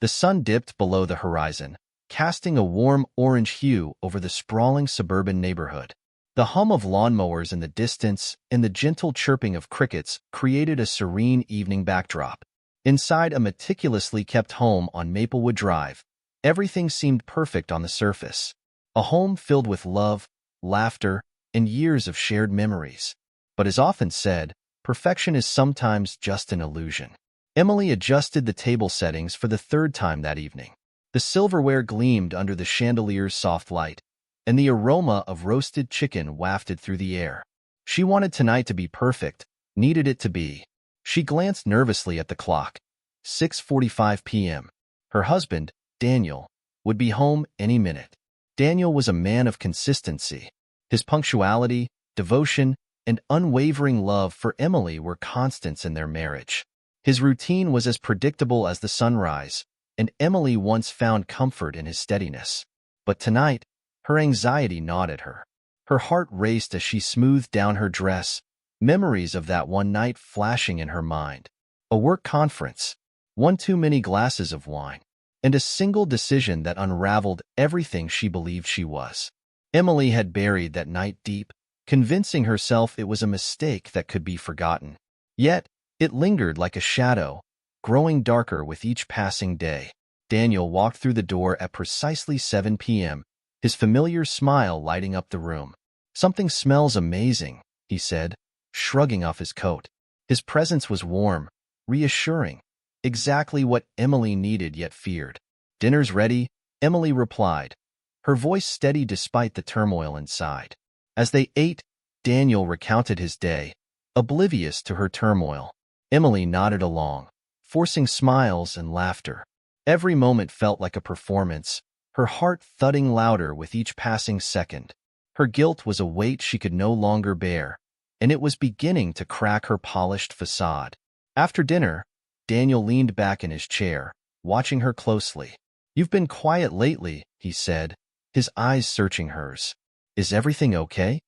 The sun dipped below the horizon, casting a warm orange hue over the sprawling suburban neighborhood. The hum of lawnmowers in the distance and the gentle chirping of crickets created a serene evening backdrop. Inside a meticulously kept home on Maplewood Drive, everything seemed perfect on the surface. A home filled with love, laughter, and years of shared memories. But as often said, perfection is sometimes just an illusion. Emily adjusted the table settings for the third time that evening. The silverware gleamed under the chandelier's soft light, and the aroma of roasted chicken wafted through the air. She wanted tonight to be perfect, needed it to be. She glanced nervously at the clock. 6:45 p.m. Her husband, Daniel, would be home any minute. Daniel was a man of consistency. His punctuality, devotion, and unwavering love for Emily were constants in their marriage. His routine was as predictable as the sunrise, and Emily once found comfort in his steadiness. But tonight, her anxiety gnawed at her. Her heart raced as she smoothed down her dress, memories of that one night flashing in her mind. A work conference, one too many glasses of wine, and a single decision that unraveled everything she believed she was. Emily had buried that night deep, convincing herself it was a mistake that could be forgotten. Yet, it lingered like a shadow, growing darker with each passing day. Daniel walked through the door at precisely 7 p.m., his familiar smile lighting up the room. "Something smells amazing," he said, shrugging off his coat. His presence was warm, reassuring, exactly what Emily needed yet feared. "Dinner's ready," Emily replied, her voice steady despite the turmoil inside. As they ate, Daniel recounted his day, oblivious to her turmoil. Emily nodded along, forcing smiles and laughter. Every moment felt like a performance, her heart thudding louder with each passing second. Her guilt was a weight she could no longer bear, and it was beginning to crack her polished facade. After dinner, Daniel leaned back in his chair, watching her closely. "You've been quiet lately," he said, his eyes searching hers. "Is everything okay?"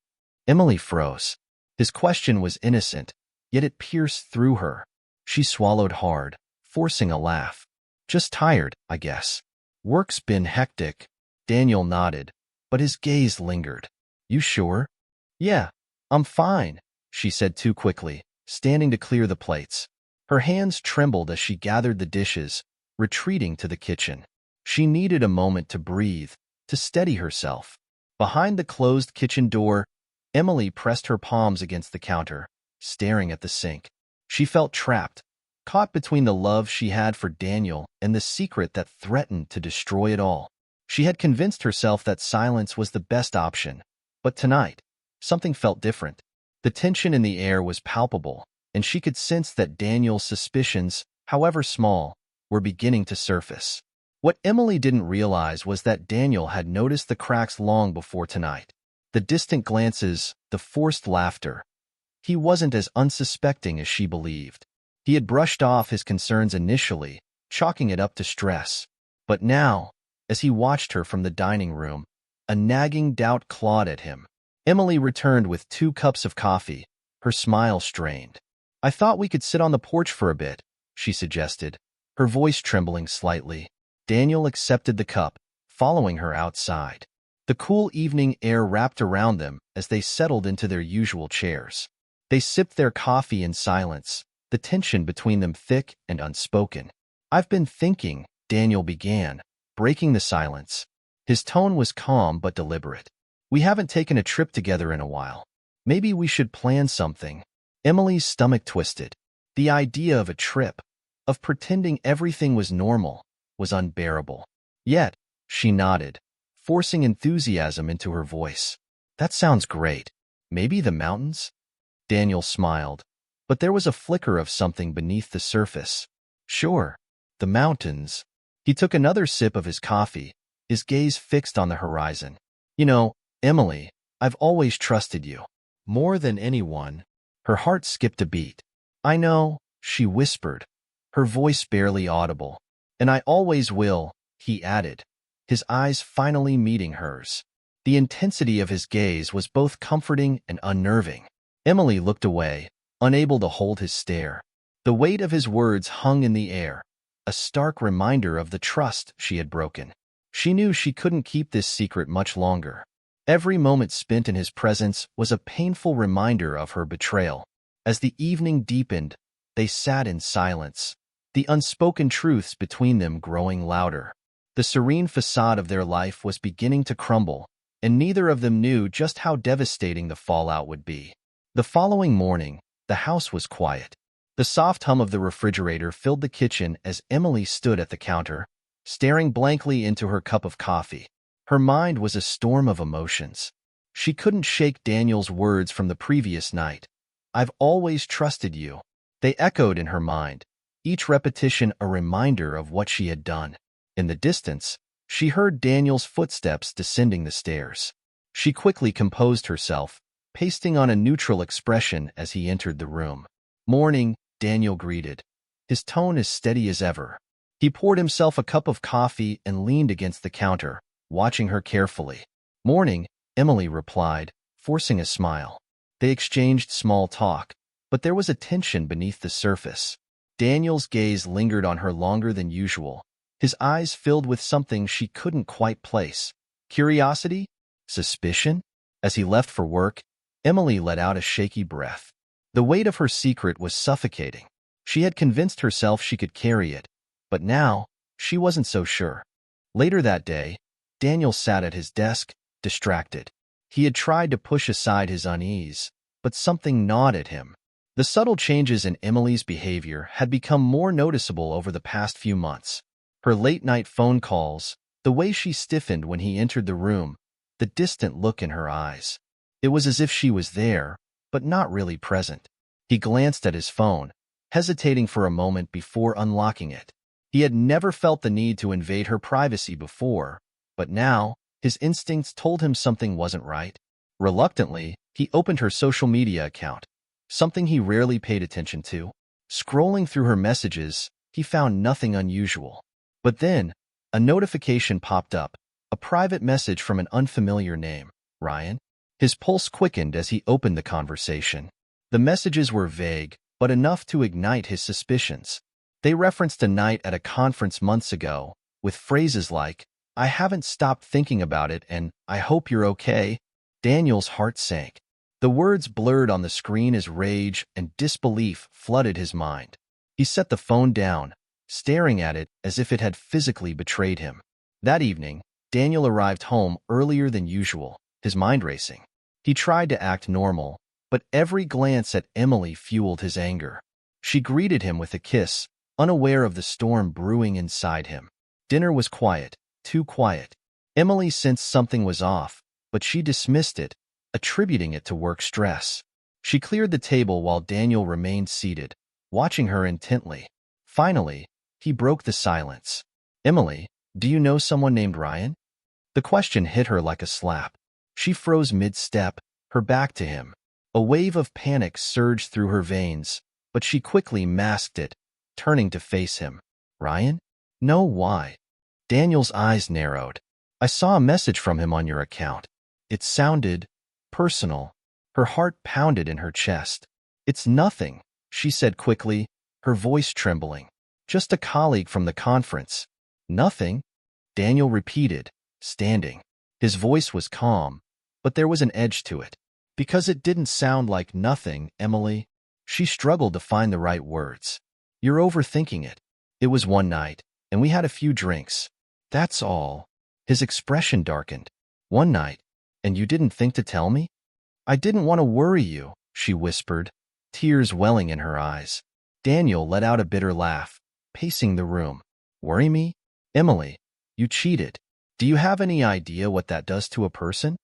Emily froze. His question was innocent, yet it pierced through her. She swallowed hard, forcing a laugh. "Just tired, I guess." "Work's been hectic." Daniel nodded, but his gaze lingered. "You sure?" "Yeah, I'm fine," she said too quickly, standing to clear the plates. Her hands trembled as she gathered the dishes, retreating to the kitchen. She needed a moment to breathe, to steady herself. Behind the closed kitchen door, Emily pressed her palms against the counter, staring at the sink. She felt trapped, caught between the love she had for Daniel and the secret that threatened to destroy it all. She had convinced herself that silence was the best option, but tonight, something felt different. The tension in the air was palpable, and she could sense that Daniel's suspicions, however small, were beginning to surface. What Emily didn't realize was that Daniel had noticed the cracks long before tonight. The distant glances, the forced laughter. He wasn't as unsuspecting as she believed. He had brushed off his concerns initially, chalking it up to stress. But now, as he watched her from the dining room, a nagging doubt clawed at him. Emily returned with 2 cups of coffee, her smile strained. "I thought we could sit on the porch for a bit," she suggested, her voice trembling slightly. Daniel accepted the cup, following her outside. The cool evening air wrapped around them as they settled into their usual chairs. They sipped their coffee in silence, the tension between them thick and unspoken. "I've been thinking," Daniel began, breaking the silence. His tone was calm but deliberate. "We haven't taken a trip together in a while. Maybe we should plan something." Emily's stomach twisted. The idea of a trip, of pretending everything was normal, was unbearable. Yet, she nodded, forcing enthusiasm into her voice. "That sounds great. Maybe the mountains?" Daniel smiled, but there was a flicker of something beneath the surface. "Sure, the mountains." He took another sip of his coffee, his gaze fixed on the horizon. "You know, Emily, I've always trusted you. More than anyone." Her heart skipped a beat. "I know," she whispered, her voice barely audible. "And I always will," he added, his eyes finally meeting hers. The intensity of his gaze was both comforting and unnerving. Emily looked away, unable to hold his stare. The weight of his words hung in the air, a a stark reminder of the trust she had broken. She knew she couldn't keep this secret much longer. Every moment spent in his presence was a painful reminder of her betrayal. As the evening deepened, they sat in silence, the unspoken truths between them growing louder. The serene facade of their life was beginning to crumble, and neither of them knew just how devastating the fallout would be. The following morning, the house was quiet. The soft hum of the refrigerator filled the kitchen as Emily stood at the counter, staring blankly into her cup of coffee. Her mind was a storm of emotions. She couldn't shake Daniel's words from the previous night. "I've always trusted you." They echoed in her mind, each repetition a reminder of what she had done. In the distance, she heard Daniel's footsteps descending the stairs. She quickly composed herself, pasting on a neutral expression as he entered the room. "Morning," Daniel greeted, his tone as steady as ever. He poured himself a cup of coffee and leaned against the counter, watching her carefully. "Morning," Emily replied, forcing a smile. They exchanged small talk, but there was a tension beneath the surface. Daniel's gaze lingered on her longer than usual, his eyes filled with something she couldn't quite place. Curiosity? Suspicion? As he left for work, Emily let out a shaky breath. The weight of her secret was suffocating. She had convinced herself she could carry it, but now she wasn't so sure. Later that day, Daniel sat at his desk, distracted. He had tried to push aside his unease, but something gnawed at him. The subtle changes in Emily's behavior had become more noticeable over the past few months. Her late-night phone calls, the way she stiffened when he entered the room, the distant look in her eyes. It was as if she was there, but not really present. He glanced at his phone, hesitating for a moment before unlocking it. He had never felt the need to invade her privacy before, but now, his instincts told him something wasn't right. Reluctantly, he opened her social media account, something he rarely paid attention to. Scrolling through her messages, he found nothing unusual. But then, a notification popped up, a private message from an unfamiliar name, Ryan. His pulse quickened as he opened the conversation. The messages were vague, but enough to ignite his suspicions. They referenced a night at a conference months ago, with phrases like, "I haven't stopped thinking about it and I hope you're okay." Daniel's heart sank. The words blurred on the screen as rage and disbelief flooded his mind. He set the phone down, staring at it as if it had physically betrayed him. That evening, Daniel arrived home earlier than usual, his mind racing. He tried to act normal, but every glance at Emily fueled his anger. She greeted him with a kiss, unaware of the storm brewing inside him. Dinner was quiet, too quiet. Emily sensed something was off, but she dismissed it, attributing it to work stress. She cleared the table while Daniel remained seated, watching her intently. Finally, he broke the silence. "Emily, do you know someone named Ryan?" The question hit her like a slap. She froze mid-step, her back to him. A wave of panic surged through her veins, but she quickly masked it, turning to face him. "Ryan? No, why?" Daniel's eyes narrowed. "I saw a message from him on your account. It sounded personal." Her heart pounded in her chest. "It's nothing," she said quickly, her voice trembling. "Just a colleague from the conference." "Nothing?" Daniel repeated, standing. His voice was calm, but there was an edge to it. "Because it didn't sound like nothing, Emily." She struggled to find the right words. "You're overthinking it. It was one night, and we had a few drinks. That's all." His expression darkened. "One night, and you didn't think to tell me?" "I didn't want to worry you," she whispered, tears welling in her eyes. Daniel let out a bitter laugh, pacing the room. "Worry me? Emily, you cheated. Do you have any idea what that does to a person?"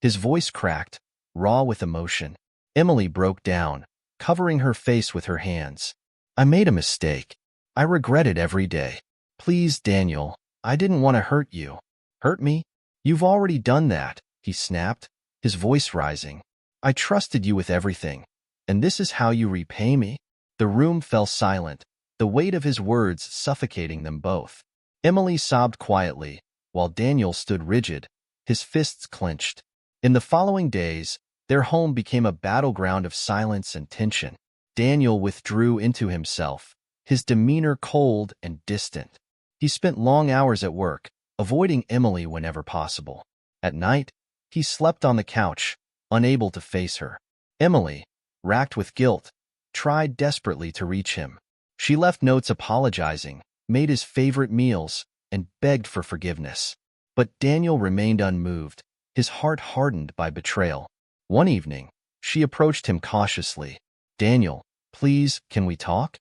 His voice cracked, raw with emotion. Emily broke down, covering her face with her hands. "I made a mistake. I regret it every day. Please, Daniel, I didn't want to hurt you." "Hurt me? You've already done that," he snapped, his voice rising. "I trusted you with everything, and this is how you repay me?" The room fell silent, the weight of his words suffocating them both. Emily sobbed quietly, while Daniel stood rigid, his fists clenched. In the following days, their home became a battleground of silence and tension. Daniel withdrew into himself, his demeanor cold and distant. He spent long hours at work, avoiding Emily whenever possible. At night, he slept on the couch, unable to face her. Emily, racked with guilt, tried desperately to reach him. She left notes apologizing, made his favorite meals, and begged for forgiveness. But Daniel remained unmoved, his heart hardened by betrayal. One evening, she approached him cautiously. "Daniel, please, can we talk?"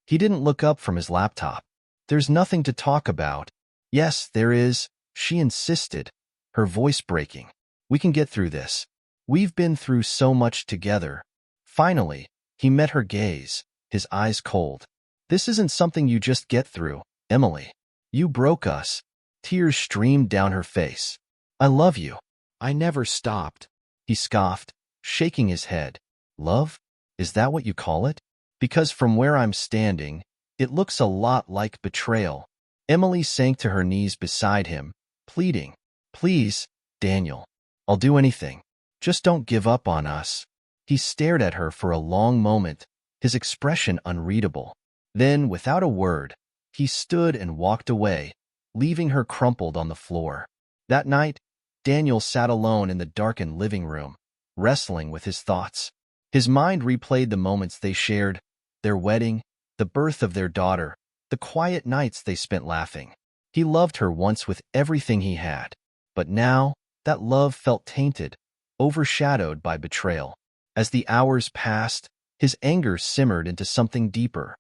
He didn't look up from his laptop. "There's nothing to talk about." "Yes, there is," she insisted, her voice breaking. "We can get through this. We've been through so much together." Finally, he met her gaze, his eyes cold. "This isn't something you just get through, Emily. You broke us." Tears streamed down her face. "I love you. I never stopped," he scoffed, shaking his head. "Love? Is that what you call it? Because from where I'm standing, it looks a lot like betrayal." Emily sank to her knees beside him, pleading, "Please, Daniel, I'll do anything. Just don't give up on us." He stared at her for a long moment, his expression unreadable. Then, without a word, he stood and walked away, leaving her crumpled on the floor. That night, Daniel sat alone in the darkened living room, wrestling with his thoughts. His mind replayed the moments they shared, their wedding, the birth of their daughter, the quiet nights they spent laughing. He loved her once with everything he had, but now that love felt tainted, overshadowed by betrayal. As the hours passed, his anger simmered into something deeper,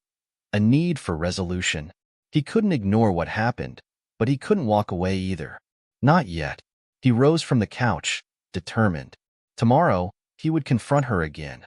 a need for resolution. He couldn't ignore what happened, but he couldn't walk away either. Not yet. He rose from the couch, determined. Tomorrow, he would confront her again.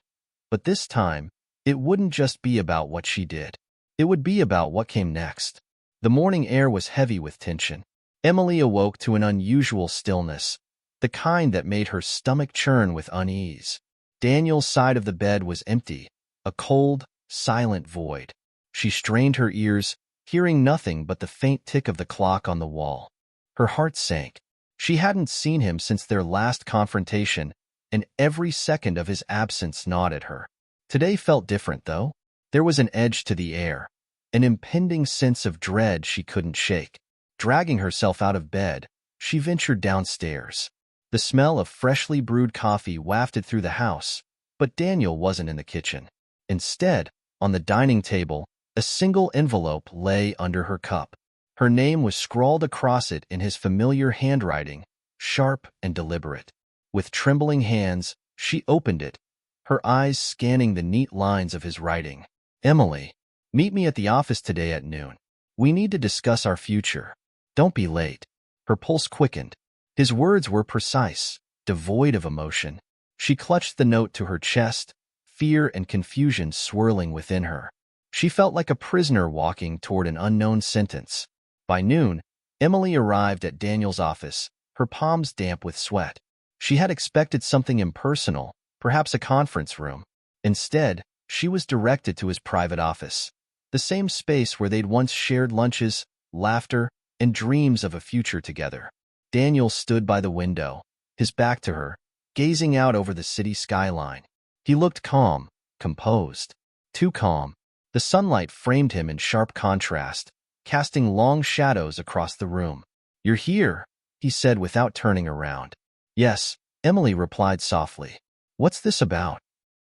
But this time, it wouldn't just be about what she did. It would be about what came next. The morning air was heavy with tension. Emily awoke to an unusual stillness, the kind that made her stomach churn with unease. Daniel's side of the bed was empty, a cold, silent void. She strained her ears, hearing nothing but the faint tick of the clock on the wall. Her heart sank. She hadn't seen him since their last confrontation, and every second of his absence gnawed at her. Today felt different, though. There was an edge to the air, an impending sense of dread she couldn't shake. Dragging herself out of bed, she ventured downstairs. The smell of freshly brewed coffee wafted through the house, but Daniel wasn't in the kitchen. Instead, on the dining table, a single envelope lay under her cup. Her name was scrawled across it in his familiar handwriting, sharp and deliberate. With trembling hands, she opened it, her eyes scanning the neat lines of his writing. "Emily, meet me at the office today at noon. We need to discuss our future. Don't be late." Her pulse quickened. His words were precise, devoid of emotion. She clutched the note to her chest, fear and confusion swirling within her. She felt like a prisoner walking toward an unknown sentence. By noon, Emily arrived at Daniel's office, her palms damp with sweat. She had expected something impersonal, perhaps a conference room. Instead, she was directed to his private office, the same space where they'd once shared lunches, laughter, and dreams of a future together. Daniel stood by the window, his back to her, gazing out over the city skyline. He looked calm, composed. Too calm. The sunlight framed him in sharp contrast, casting long shadows across the room. "You're here," he said without turning around. "Yes," Emily replied softly. "What's this about?"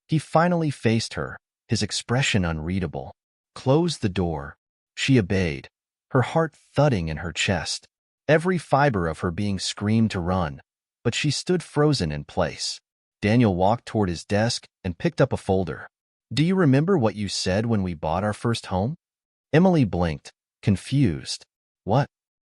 He finally faced her, his expression unreadable. "Close the door." She obeyed, her heart thudding in her chest. Every fiber of her being screamed to run, but she stood frozen in place. Daniel walked toward his desk and picked up a folder. "Do you remember what you said when we bought our first home?" Emily blinked, confused. "What?"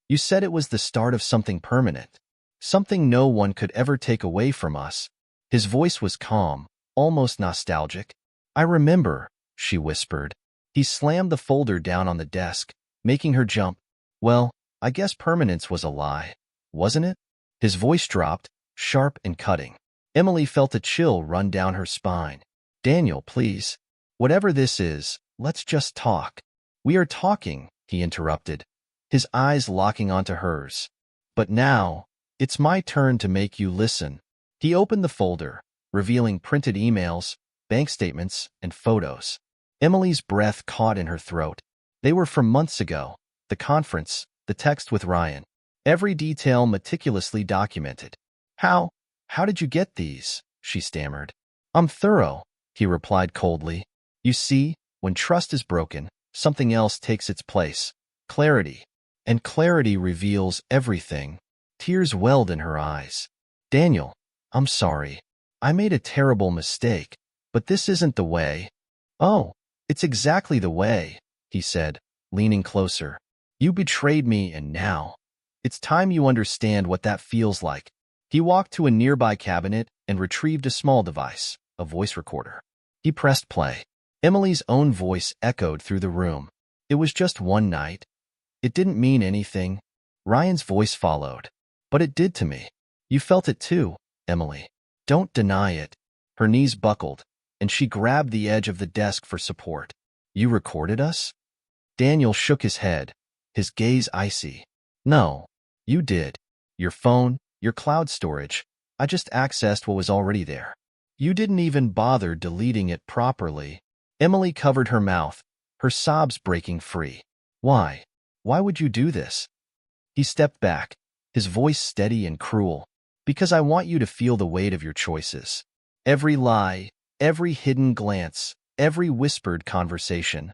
"You said it was the start of something permanent, something no one could ever take away from us." His voice was calm, almost nostalgic. "I remember," she whispered. He slammed the folder down on the desk, making her jump. "Well, I guess permanence was a lie, wasn't it?" His voice dropped, sharp and cutting. Emily felt a chill run down her spine. "Daniel, please. Whatever this is, let's just talk." "We are talking," he interrupted, his eyes locking onto hers. "But now, it's my turn to make you listen." He opened the folder, revealing printed emails, bank statements, and photos. Emily's breath caught in her throat. They were from months ago. The conference, the text with Ryan. Every detail meticulously documented. How? How did you get these? She stammered. I'm thorough, he replied coldly. You see, when trust is broken, something else takes its place. Clarity. And clarity reveals everything. Tears welled in her eyes. Daniel, I'm sorry. I made a terrible mistake, but this isn't the way. Oh, it's exactly the way, he said, leaning closer. You betrayed me, and now it's time you understand what that feels like. He walked to a nearby cabinet and retrieved a small device, a voice recorder. He pressed play. Emily's own voice echoed through the room. It was just one night. It didn't mean anything. Ryan's voice followed. But it did to me. You felt it too, Emily. Don't deny it. Her knees buckled, and she grabbed the edge of the desk for support. You recorded us? Daniel shook his head, his gaze icy. No, you did. Your phone, your cloud storage. I just accessed what was already there. You didn't even bother deleting it properly. Emily covered her mouth, her sobs breaking free. Why? Why would you do this? He stepped back, his voice steady and cruel. Because I want you to feel the weight of your choices. Every lie, every hidden glance, every whispered conversation.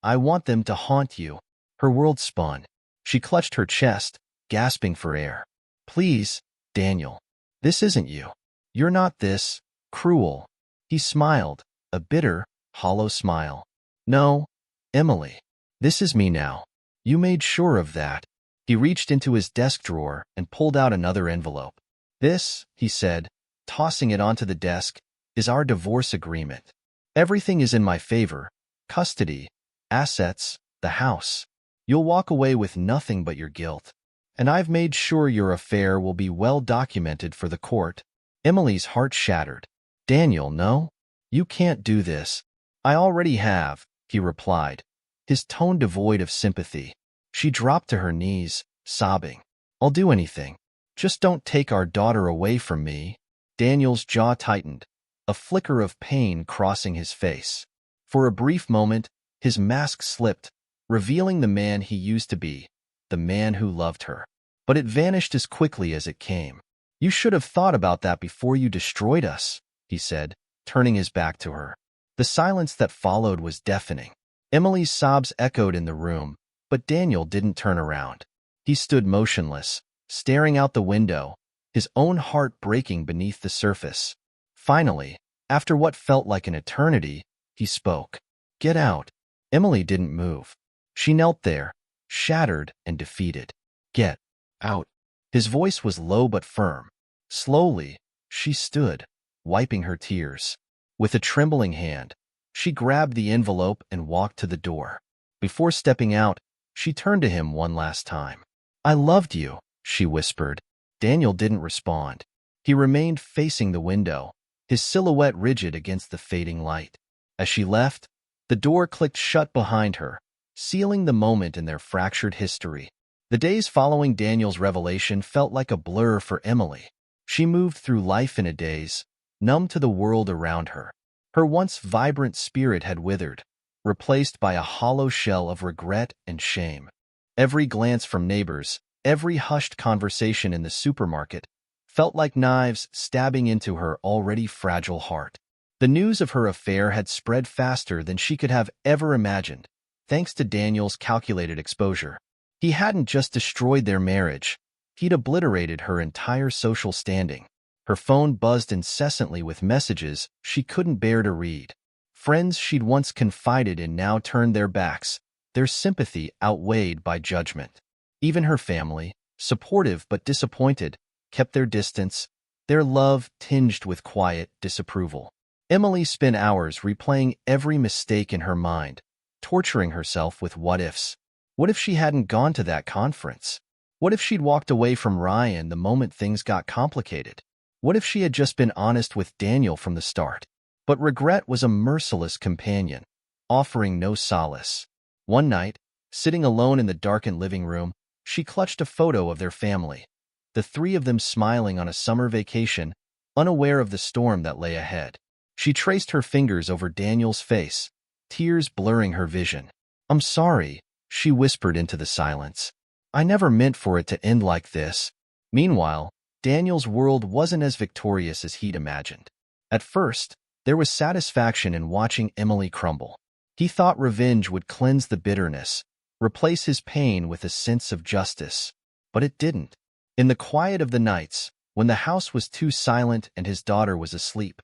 I want them to haunt you. Her world spun. She clutched her chest, gasping for air. Please, Daniel. This isn't you. You're not this cruel. He smiled, a bitter, hollow smile. No, Emily. This is me now. You made sure of that. He reached into his desk drawer and pulled out another envelope. This, he said, tossing it onto the desk, is our divorce agreement. Everything is in my favor. Custody, assets, the house. You'll walk away with nothing but your guilt. And I've made sure your affair will be well documented for the court. Emily's heart shattered. Daniel, no? You can't do this. I already have, he replied, his tone devoid of sympathy. She dropped to her knees, sobbing. I'll do anything. Just don't take our daughter away from me. Daniel's jaw tightened, a flicker of pain crossing his face. For a brief moment, his mask slipped, revealing the man he used to be, the man who loved her. But it vanished as quickly as it came. You should have thought about that before you destroyed us, he said, turning his back to her. The silence that followed was deafening. Emily's sobs echoed in the room, but Daniel didn't turn around. He stood motionless, staring out the window, his own heart breaking beneath the surface. Finally, after what felt like an eternity, he spoke. Get out. Emily didn't move. She knelt there, shattered and defeated. Get out. His voice was low but firm. Slowly, she stood, wiping her tears. With a trembling hand, she grabbed the envelope and walked to the door. Before stepping out, she turned to him one last time. I loved you, she whispered. Daniel didn't respond. He remained facing the window, his silhouette rigid against the fading light. As she left, the door clicked shut behind her, sealing the moment in their fractured history. The days following Daniel's revelation felt like a blur for Emily. She moved through life in a daze, numb to the world around her. Her once vibrant spirit had withered, replaced by a hollow shell of regret and shame. Every glance from neighbors, every hushed conversation in the supermarket, felt like knives stabbing into her already fragile heart. The news of her affair had spread faster than she could have ever imagined, thanks to Daniel's calculated exposure. He hadn't just destroyed their marriage, he'd obliterated her entire social standing. Her phone buzzed incessantly with messages she couldn't bear to read. Friends she'd once confided in now turned their backs, their sympathy outweighed by judgment. Even her family, supportive but disappointed, kept their distance, their love tinged with quiet disapproval. Emily spent hours replaying every mistake in her mind, torturing herself with what-ifs. What if she hadn't gone to that conference? What if she'd walked away from Ryan the moment things got complicated? What if she had just been honest with Daniel from the start? But regret was a merciless companion, offering no solace. One night, sitting alone in the darkened living room, she clutched a photo of their family, the three of them smiling on a summer vacation, unaware of the storm that lay ahead. She traced her fingers over Daniel's face, tears blurring her vision. "I'm sorry," she whispered into the silence. "I never meant for it to end like this." Meanwhile, Daniel's world wasn't as victorious as he'd imagined. At first, there was satisfaction in watching Emily crumble. He thought revenge would cleanse the bitterness, replace his pain with a sense of justice. But it didn't. In the quiet of the nights, when the house was too silent and his daughter was asleep,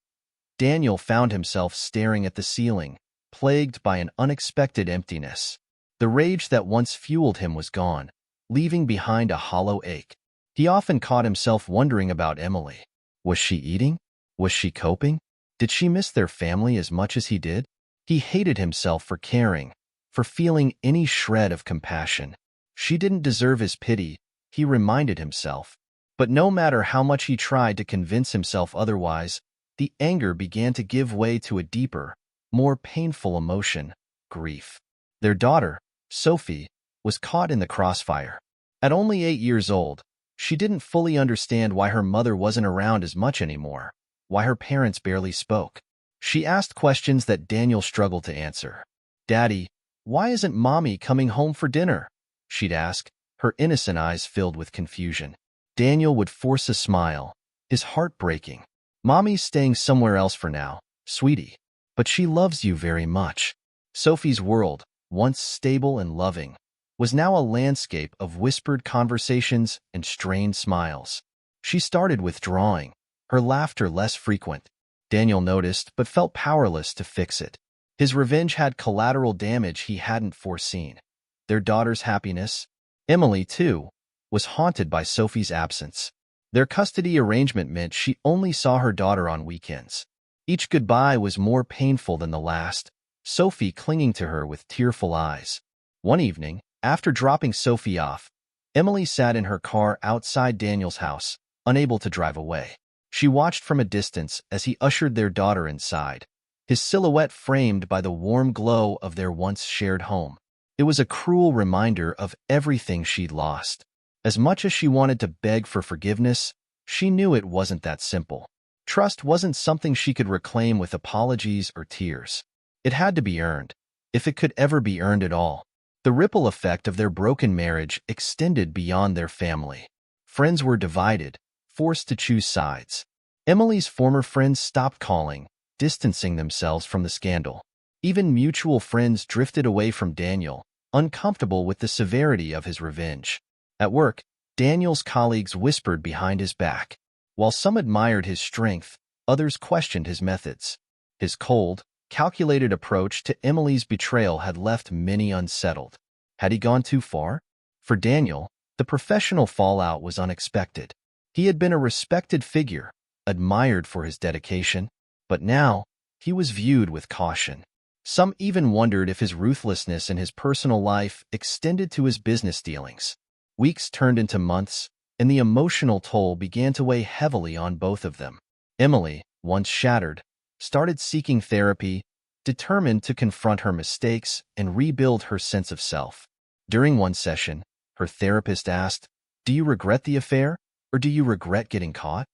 Daniel found himself staring at the ceiling, plagued by an unexpected emptiness. The rage that once fueled him was gone, leaving behind a hollow ache. He often caught himself wondering about Emily. Was she eating? Was she coping? Did she miss their family as much as he did? He hated himself for caring, for feeling any shred of compassion. She didn't deserve his pity, he reminded himself. But no matter how much he tried to convince himself otherwise, the anger began to give way to a deeper, more painful emotion: grief. Their daughter, Sophie, was caught in the crossfire. At only 8 years old, she didn't fully understand why her mother wasn't around as much anymore, why her parents barely spoke. She asked questions that Daniel struggled to answer. "Daddy, why isn't Mommy coming home for dinner?" she'd ask, her innocent eyes filled with confusion. Daniel would force a smile, his heart breaking. "Mommy's staying somewhere else for now, sweetie. But she loves you very much." Sophie's world, once stable and loving, was now a landscape of whispered conversations and strained smiles. She started withdrawing, her laughter less frequent. Daniel noticed, but felt powerless to fix it. His revenge had collateral damage he hadn't foreseen. Their daughter's happiness, Emily too, was haunted by Sophie's absence. Their custody arrangement meant she only saw her daughter on weekends. Each goodbye was more painful than the last, Sophie clinging to her with tearful eyes. One evening, after dropping Sophie off, Emily sat in her car outside Daniel's house, unable to drive away. She watched from a distance as he ushered their daughter inside, his silhouette framed by the warm glow of their once shared home. It was a cruel reminder of everything she'd lost. As much as she wanted to beg for forgiveness, she knew it wasn't that simple. Trust wasn't something she could reclaim with apologies or tears. It had to be earned, if it could ever be earned at all. The ripple effect of their broken marriage extended beyond their family. Friends were divided, forced to choose sides. Emily's former friends stopped calling, distancing themselves from the scandal. Even mutual friends drifted away from Daniel, uncomfortable with the severity of his revenge. At work, Daniel's colleagues whispered behind his back. While some admired his strength, others questioned his methods. His cold, calculated approach to Emily's betrayal had left many unsettled. Had he gone too far? For Daniel, the professional fallout was unexpected. He had been a respected figure, admired for his dedication, but now he was viewed with caution. Some even wondered if his ruthlessness in his personal life extended to his business dealings. Weeks turned into months, and the emotional toll began to weigh heavily on both of them. Emily, once shattered, started seeking therapy, determined to confront her mistakes and rebuild her sense of self. During one session, her therapist asked, "Do you regret the affair, or do you regret getting caught?"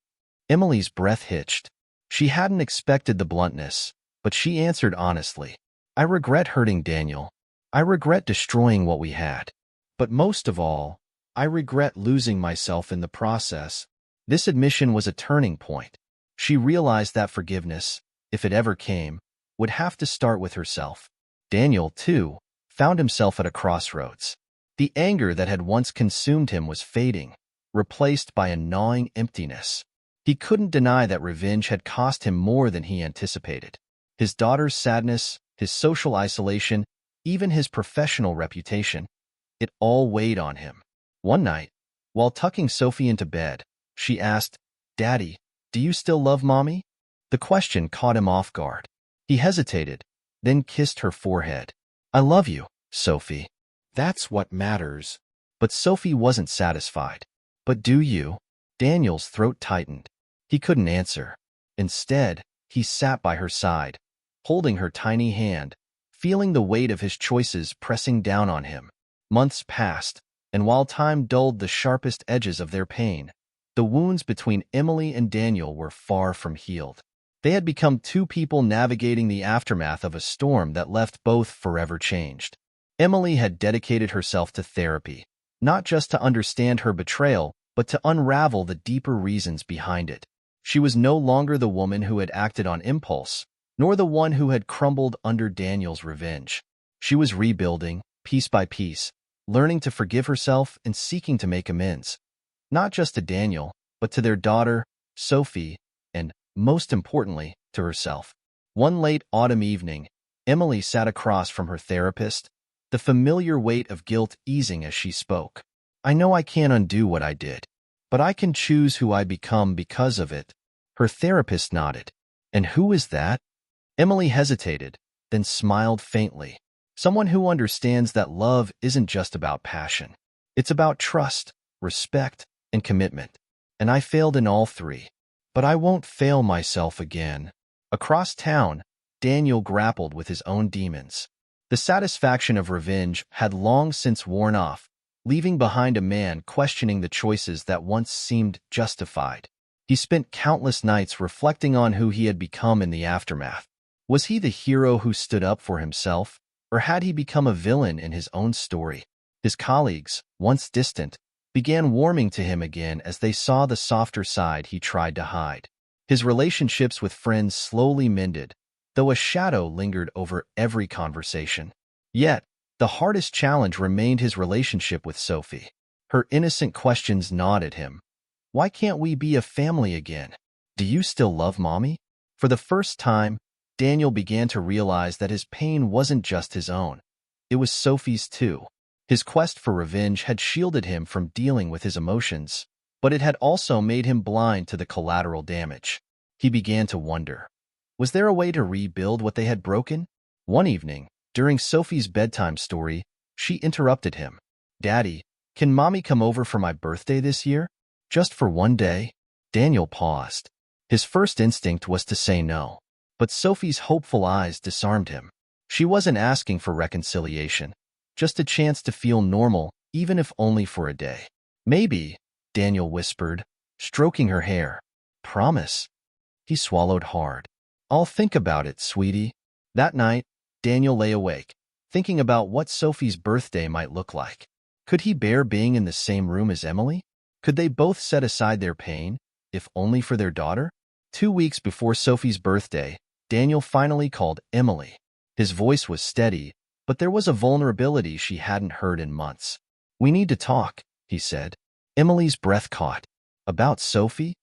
Emily's breath hitched. She hadn't expected the bluntness, but she answered honestly, "I regret hurting Daniel. I regret destroying what we had. But most of all, I regret losing myself in the process." This admission was a turning point. She realized that forgiveness, if it ever came, would have to start with herself. Daniel, too, found himself at a crossroads. The anger that had once consumed him was fading, replaced by a gnawing emptiness. He couldn't deny that revenge had cost him more than he anticipated. His daughter's sadness, his social isolation, even his professional reputation, it all weighed on him. One night, while tucking Sophie into bed, she asked, "Daddy, do you still love Mommy?" The question caught him off guard. He hesitated, then kissed her forehead. "I love you, Sophie. That's what matters." But Sophie wasn't satisfied. "But do you?" Daniel's throat tightened. He couldn't answer. Instead, he sat by her side, holding her tiny hand, feeling the weight of his choices pressing down on him. Months passed, and while time dulled the sharpest edges of their pain, the wounds between Emily and Daniel were far from healed. They had become two people navigating the aftermath of a storm that left both forever changed. Emily had dedicated herself to therapy, not just to understand her betrayal, but to unravel the deeper reasons behind it. She was no longer the woman who had acted on impulse, nor the one who had crumbled under Daniel's revenge. She was rebuilding, piece by piece, learning to forgive herself and seeking to make amends, not just to Daniel, but to their daughter, Sophie, and, most importantly, to herself. One late autumn evening, Emily sat across from her therapist, the familiar weight of guilt easing as she spoke. "I know I can't undo what I did, but I can choose who I become because of it." Her therapist nodded. "And who is that?" Emily hesitated, then smiled faintly. "Someone who understands that love isn't just about passion. It's about trust, respect, and commitment. And I failed in all three. But I won't fail myself again." Across town, Daniel grappled with his own demons. The satisfaction of revenge had long since worn off, leaving behind a man questioning the choices that once seemed justified. He spent countless nights reflecting on who he had become in the aftermath. Was he the hero who stood up for himself, or had he become a villain in his own story? His colleagues, once distant, began warming to him again as they saw the softer side he tried to hide. His relationships with friends slowly mended, though a shadow lingered over every conversation. Yet, the hardest challenge remained his relationship with Sophie. Her innocent questions gnawed at him. "Why can't we be a family again? Do you still love Mommy?" For the first time, Daniel began to realize that his pain wasn't just his own. It was Sophie's too. His quest for revenge had shielded him from dealing with his emotions, but it had also made him blind to the collateral damage. He began to wonder, was there a way to rebuild what they had broken? One evening, during Sophie's bedtime story, she interrupted him. "Daddy, can Mommy come over for my birthday this year? Just for one day?" Daniel paused. His first instinct was to say no, but Sophie's hopeful eyes disarmed him. She wasn't asking for reconciliation, just a chance to feel normal, even if only for a day. "Maybe," Daniel whispered, stroking her hair. "Promise." He swallowed hard. "I'll think about it, sweetie." That night, Daniel lay awake, thinking about what Sophie's birthday might look like. Could he bear being in the same room as Emily? Could they both set aside their pain, if only for their daughter? 2 weeks before Sophie's birthday, Daniel finally called Emily. His voice was steady, but there was a vulnerability she hadn't heard in months. "We need to talk," he said. Emily's breath caught. "About Sophie?"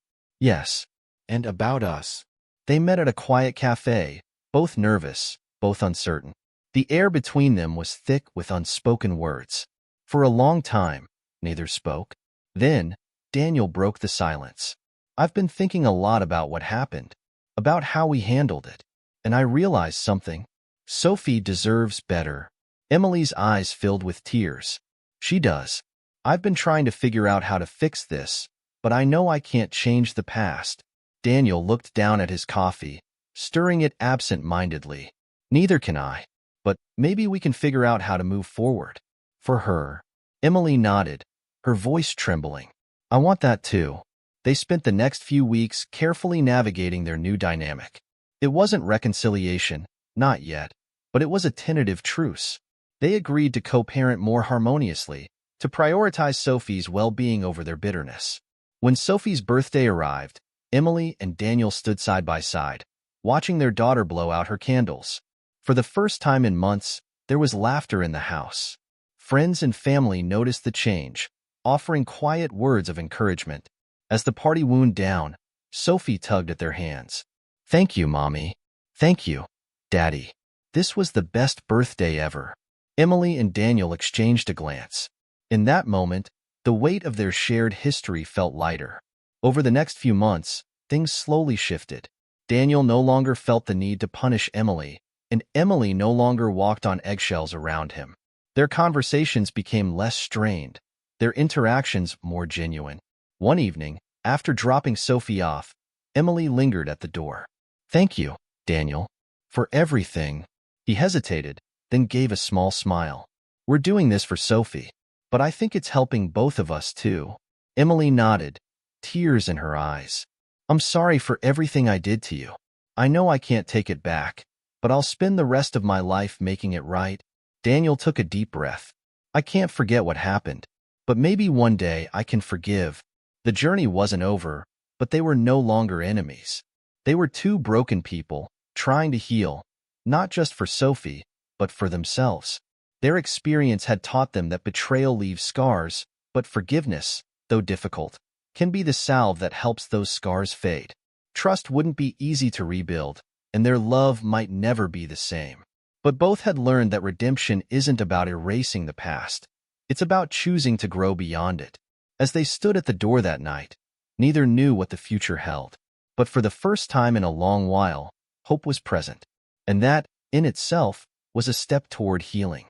"Yes. And about us." They met at a quiet cafe, both nervous, both uncertain. The air between them was thick with unspoken words. For a long time, neither spoke. Then, Daniel broke the silence. "I've been thinking a lot about what happened, about how we handled it, and I realized something. Sophie deserves better." Emily's eyes filled with tears. "She does. I've been trying to figure out how to fix this, but I know I can't change the past." Daniel looked down at his coffee, stirring it absent-mindedly. "Neither can I. But maybe we can figure out how to move forward." "For her." Emily nodded, her voice trembling. "I want that too." They spent the next few weeks carefully navigating their new dynamic. It wasn't reconciliation, not yet, but it was a tentative truce. They agreed to co-parent more harmoniously, to prioritize Sophie's well-being over their bitterness. When Sophie's birthday arrived, Emily and Daniel stood side by side, watching their daughter blow out her candles. For the first time in months, there was laughter in the house. Friends and family noticed the change, offering quiet words of encouragement. As the party wound down, Sophie tugged at their hands. "Thank you, Mommy. Thank you, Daddy. This was the best birthday ever." Emily and Daniel exchanged a glance. In that moment, the weight of their shared history felt lighter. Over the next few months, things slowly shifted. Daniel no longer felt the need to punish Emily, and Emily no longer walked on eggshells around him. Their conversations became less strained, their interactions more genuine. One evening, after dropping Sophie off, Emily lingered at the door. "Thank you, Daniel, for everything." He hesitated, then gave a small smile. "We're doing this for Sophie, but I think it's helping both of us too." Emily nodded, tears in her eyes. "I'm sorry for everything I did to you." I know I can't take it back, but I'll spend the rest of my life making it right. Daniel took a deep breath. I can't forget what happened, but maybe one day I can forgive. The journey wasn't over, but they were no longer enemies. They were two broken people, trying to heal, not just for Sophie, but for themselves. Their experience had taught them that betrayal leaves scars, but forgiveness, though difficult, can be the salve that helps those scars fade. Trust wouldn't be easy to rebuild, and their love might never be the same. But both had learned that redemption isn't about erasing the past. It's about choosing to grow beyond it. As they stood at the door that night, neither knew what the future held. But for the first time in a long while, hope was present. And that, in itself, was a step toward healing.